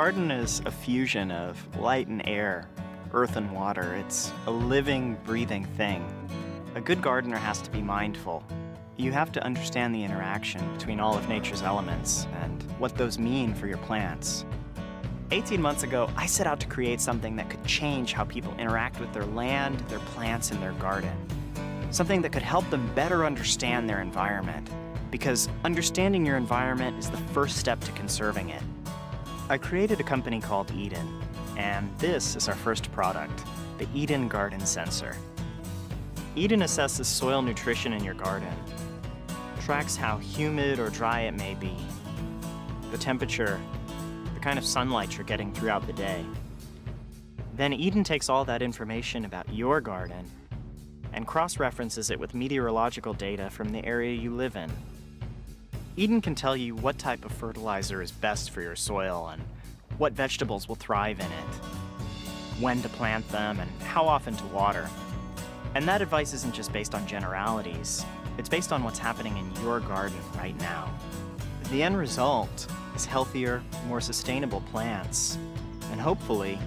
garden is a fusion of light and air, earth and water. It's a living, breathing thing. A good gardener has to be mindful. You have to understand the interaction between all of nature's elements and what those mean for your plants. 18 months ago, I set out to create something that could change how people interact with their land, their plants, and their garden. Something that could help them better understand their environment, because understanding your environment is the first step to conserving it. I created a company called Edyn, and this is our first product, the Edyn Garden Sensor. Edyn assesses soil nutrition in your garden, tracks how humid or dry it may be, the temperature, the kind of sunlight you're getting throughout the day. Then Edyn takes all that information about your garden and cross-references it with meteorological data from the area you live in. Edyn can tell you what type of fertilizer is best for your soil and what vegetables will thrive in it, when to plant them, and how often to water. And that advice isn't just based on generalities, it's based on what's happening in your garden right now. The end result is healthier, more sustainable plants, and hopefully,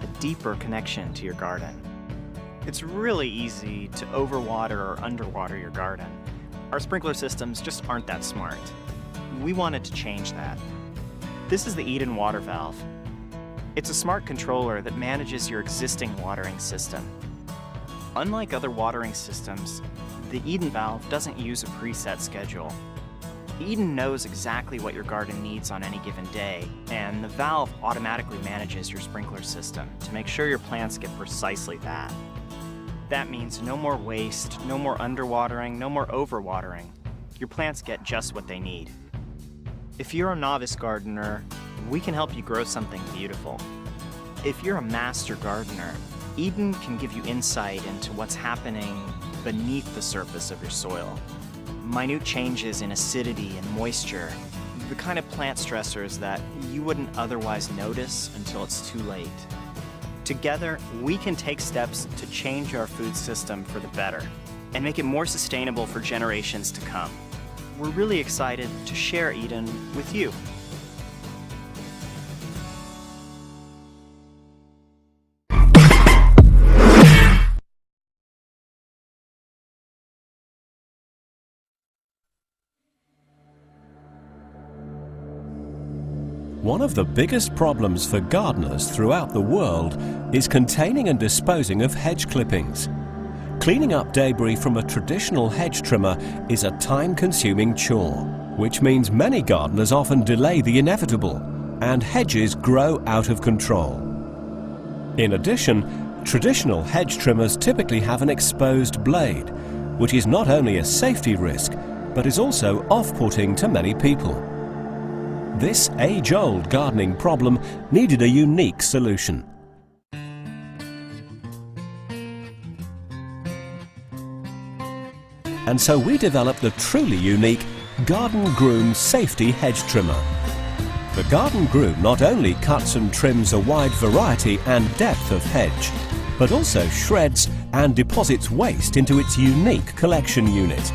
a deeper connection to your garden. It's really easy to overwater or underwater your garden. Our sprinkler systems just aren't that smart. We wanted to change that. This is the Edyn water valve. It's a smart controller that manages your existing watering system. Unlike other watering systems, the Edyn valve doesn't use a preset schedule. Edyn knows exactly what your garden needs on any given day, and the valve automatically manages your sprinkler system to make sure your plants get precisely that. That means no more waste, no more underwatering, no more overwatering. Your plants get just what they need. If you're a novice gardener, we can help you grow something beautiful. If you're a master gardener, Edyn can give you insight into what's happening beneath the surface of your soil. Minute changes in acidity and moisture, the kind of plant stressors that you wouldn't otherwise notice until it's too late. Together, we can take steps to change our food system for the better and make it more sustainable for generations to come. We're really excited to share Edyn with you. One of the biggest problems for gardeners throughout the world is containing and disposing of hedge clippings. Cleaning up debris from a traditional hedge trimmer is a time-consuming chore, which means many gardeners often delay the inevitable, and hedges grow out of control. In addition, traditional hedge trimmers typically have an exposed blade, which is not only a safety risk, but is also off-putting to many people. This age-old gardening problem needed a unique solution. And so we developed the truly unique Garden Groom Safety Hedge Trimmer. The Garden Groom not only cuts and trims a wide variety and depth of hedge, but also shreds and deposits waste into its unique collection unit.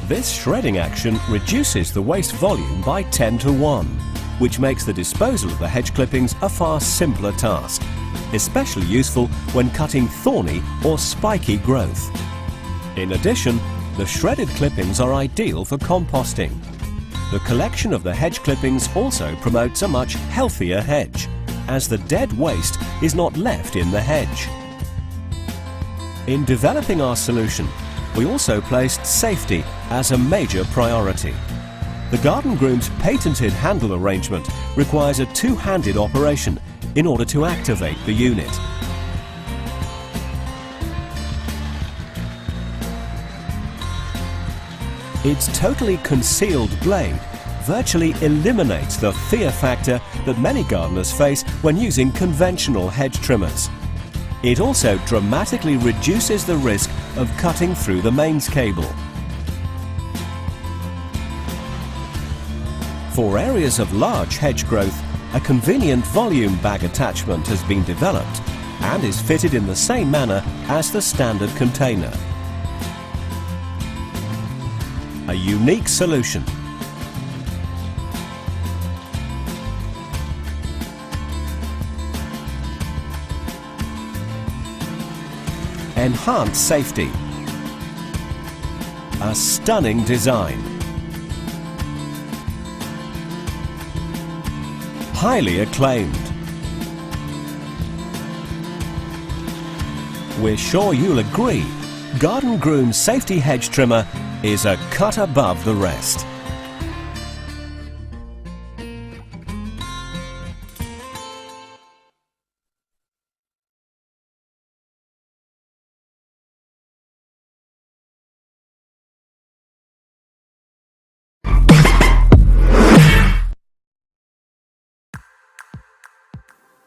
This shredding action reduces the waste volume by 10 to 1, which makes the disposal of the hedge clippings a far simpler task, especially useful when cutting thorny or spiky growth. In addition, the shredded clippings are ideal for composting. The collection of the hedge clippings also promotes a much healthier hedge, as the dead waste is not left in the hedge. In developing our solution, we also placed safety as a major priority. The Garden Groom's patented handle arrangement requires a two-handed operation in order to activate the unit. Its totally concealed blade virtually eliminates the fear factor that many gardeners face when using conventional hedge trimmers. It also dramatically reduces the risk of cutting through the mains cable. For areas of large hedge growth, a convenient volume bag attachment has been developed and is fitted in the same manner as the standard container. a unique solution. Enhanced safety. A stunning design. Highly acclaimed. We're sure you'll agree, Garden Groom's Safety Hedge Trimmer is a cut above the rest.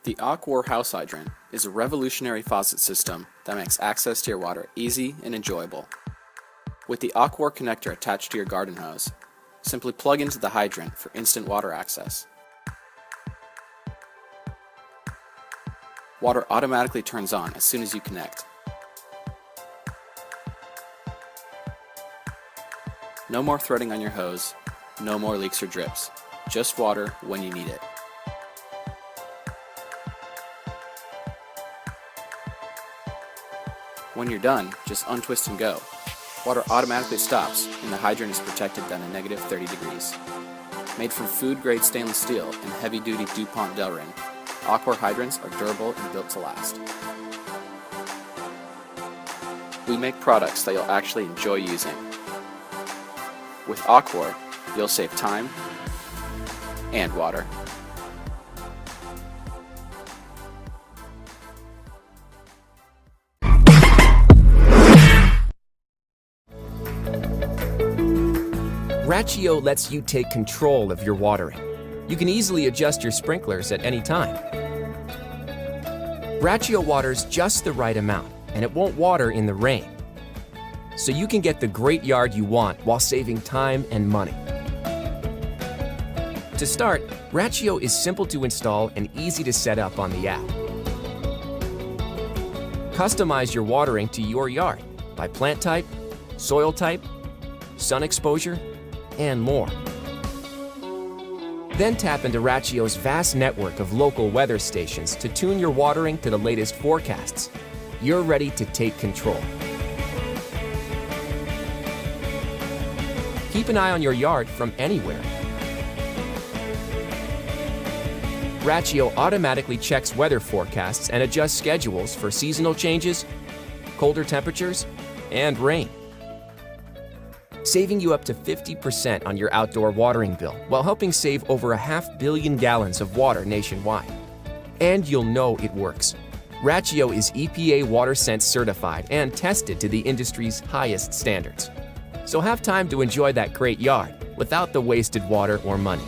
The Aqua House Hydrant is a revolutionary faucet system that makes access to your water easy and enjoyable. With the Aqua connector attached to your garden hose, simply plug into the hydrant for instant water access. Water automatically turns on as soon as you connect. No more threading on your hose, no more leaks or drips, just water when you need it. When you're done, just untwist and go. Water automatically stops and the hydrant is protected down to -30 degrees. Made from food-grade stainless steel and heavy-duty DuPont Delrin, Aqua hydrants are durable and built to last. We make products that you'll actually enjoy using. With Aqua, you'll save time and water. Rachio lets you take control of your watering. You can easily adjust your sprinklers at any time. Rachio waters just the right amount, and it won't water in the rain. So you can get the great yard you want while saving time and money. To start, Rachio is simple to install and easy to set up on the app. Customize your watering to your yard by plant type, soil type, sun exposure, and more. Then tap into Rachio's vast network of local weather stations to tune your watering to the latest forecasts. You're ready to take control. Keep an eye on your yard from anywhere. Rachio automatically checks weather forecasts and adjusts schedules for seasonal changes, colder temperatures, and rain, saving you up to 50% on your outdoor watering bill while helping save over 500 million gallons of water nationwide. And you'll know it works. Rachio is EPA WaterSense certified and tested to the industry's highest standards. So have time to enjoy that great yard without the wasted water or money.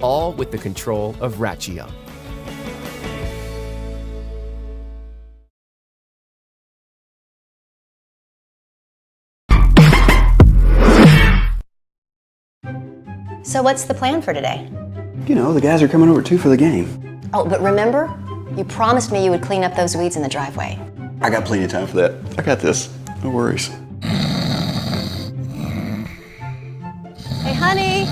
All with the control of Rachio. So what's the plan for today? You know, the guys are coming over too for the game. Oh, but remember, you promised me you would clean up those weeds in the driveway. I got plenty of time for that. I got this. No worries. Hey, honey.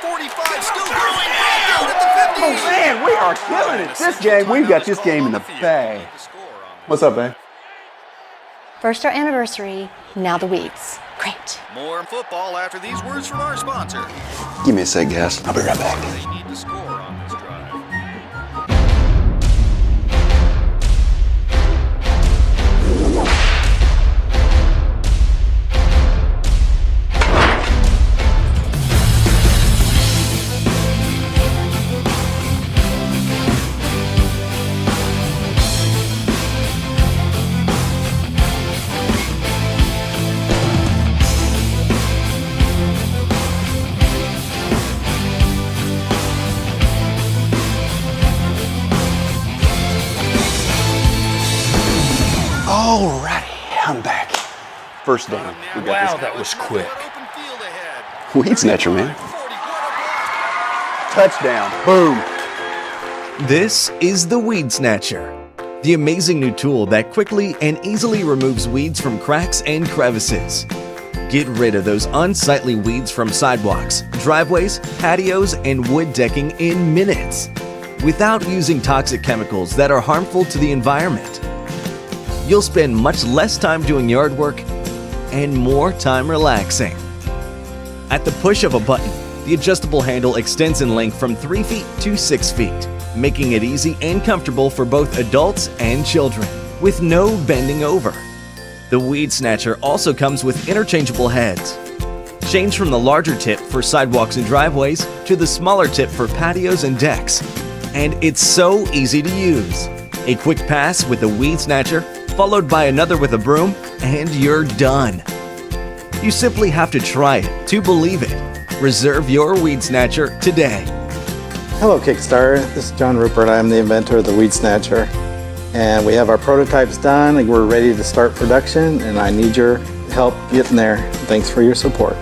45 still going. Out at the 50. Oh man, we are killing it. This game, we've got this game in the bag. What's up, babe? First our anniversary, now the weeds. Great. More football after these words from our sponsor. Give me a sec, guys. I'll be right back. They need to score on this drive. Alrighty, I'm back. First down. We got Wow, this. that was quick. Open field ahead. Weed Snatcher, man. 40, Touchdown. Boom. This is the Weed Snatcher. the amazing new tool that quickly and easily removes weeds from cracks and crevices. Get rid of those unsightly weeds from sidewalks, driveways, patios, and wood decking in minutes, without using toxic chemicals that are harmful to the environment. You'll spend much less time doing yard work and more time relaxing. At the push of a button, the adjustable handle extends in length from 3 feet to 6 feet, making it easy and comfortable for both adults and children, with no bending over. The Weed Snatcher also comes with interchangeable heads. Change from the larger tip for sidewalks and driveways to the smaller tip for patios and decks. And it's so easy to use. A quick pass with the Weed Snatcher, followed by another with a broom, and you're done. You simply have to try it to believe it. Reserve your Weed Snatcher today. Hello Kickstarter, this is John Rupert. I'm the inventor of the Weed Snatcher. And we have our prototypes done and we're ready to start production, and I need your help getting there. Thanks for your support.